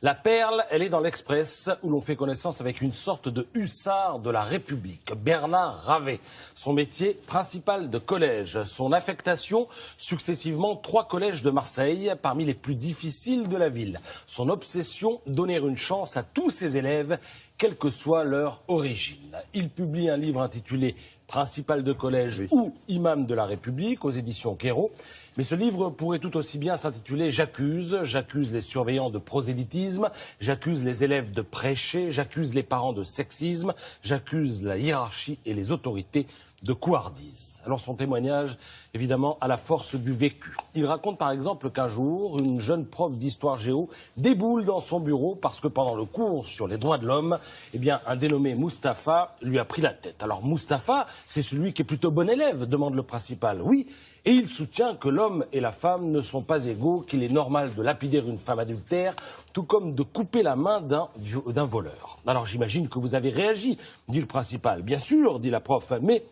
La perle, elle est dans l'Express, où l'on fait connaissance avec une sorte de hussard de la République, Bernard Ravet. Son métier, principal de collège. Son affectation, successivement 3 collèges de Marseille, parmi les plus difficiles de la ville. Son obsession, donner une chance à tous ses élèves, quelle que soit leur origine. Il publie un livre intitulé Principal de collège ou Imam de la République aux éditions Quérault. Mais ce livre pourrait tout aussi bien s'intituler J'accuse. J'accuse les surveillants de prosélytisme, j'accuse les élèves de prêcher, j'accuse les parents de sexisme, j'accuse la hiérarchie et les autorités de couardise. Alors son témoignage, évidemment, à la force du vécu. Il raconte par exemple qu'un jour, une jeune prof d'histoire géo déboule dans son bureau parce que pendant le cours sur les droits de l'homme, eh bien, un dénommé Mustapha lui a pris la tête. Alors Mustapha, c'est celui qui est plutôt bon élève, demande le principal. Oui, et il soutient que l'homme et la femme ne sont pas égaux, qu'il est normal de lapider une femme adultère, tout comme de couper la main d'un voleur. Alors j'imagine que vous avez réagi, dit le principal. Bien sûr, dit la prof, mais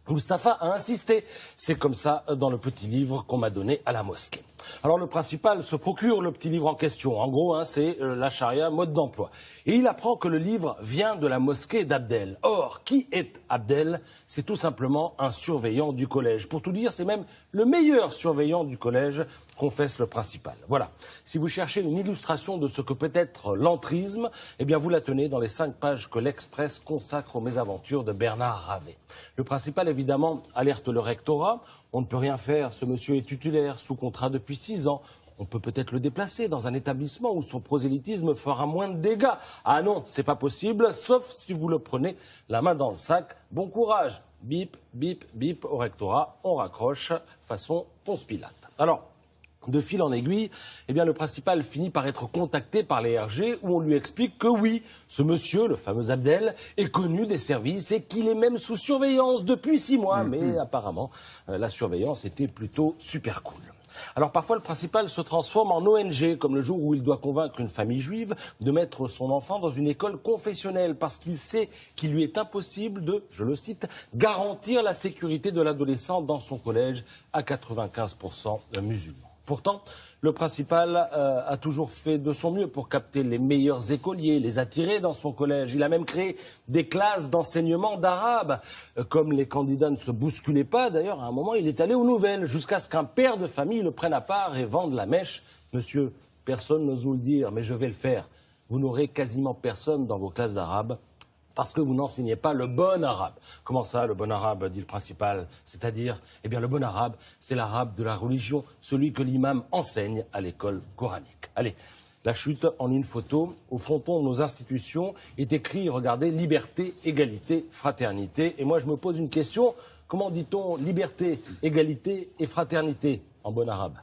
Mustapha a insisté. C'est comme ça dans le petit livre qu'on m'a donné à la mosquée. Alors le principal se procure le petit livre en question. En gros, c'est la charia, mode d'emploi. Et il apprend que le livre vient de la mosquée d'Abdel. Or, qui est Abdel? C'est tout simplement un surveillant du collège. Pour tout dire, c'est même le meilleur surveillant du collège, confesse le principal. Voilà. Si vous cherchez une illustration de ce que peut être l'entrisme, eh bien vous la tenez dans les 5 pages que l'Express consacre aux mésaventures de Bernard Ravet. Le principal, évidemment, alerte le rectorat. On ne peut rien faire, ce monsieur est titulaire, sous contrat depuis 6 ans. On peut peut-être le déplacer dans un établissement où son prosélytisme fera moins de dégâts. Ah non, c'est pas possible, sauf si vous le prenez la main dans le sac. Bon courage. Bip, bip, bip, au rectorat, on raccroche, façon Ponce Pilate. Alors, de fil en aiguille, eh bien, le principal finit par être contacté par les RG où on lui explique que oui, ce monsieur, le fameux Abdel, est connu des services et qu'il est même sous surveillance depuis 6 mois. Mais apparemment, la surveillance était plutôt super cool. Alors parfois le principal se transforme en ONG, comme le jour où il doit convaincre une famille juive de mettre son enfant dans une école confessionnelle parce qu'il sait qu'il lui est impossible de, je le cite, garantir la sécurité de l'adolescent dans son collège à 95% musulman. Pourtant, le principal a toujours fait de son mieux pour capter les meilleurs écoliers, les attirer dans son collège. Il a même créé des classes d'enseignement d'arabe. Comme les candidats ne se bousculaient pas, d'ailleurs, à un moment, il est allé aux nouvelles, jusqu'à ce qu'un père de famille le prenne à part et vende la mèche. Monsieur, personne n'ose vous le dire, mais je vais le faire. Vous n'aurez quasiment personne dans vos classes d'arabe parce que vous n'enseignez pas le bon arabe. Comment ça, le bon arabe, dit le principal? C'est-à-dire, eh bien, le bon arabe, c'est l'arabe de la religion, celui que l'imam enseigne à l'école coranique. Allez, la chute en une photo. Au fronton de nos institutions est écrit, regardez, liberté, égalité, fraternité. Et moi, je me pose une question. Comment dit-on liberté, égalité et fraternité en bon arabe?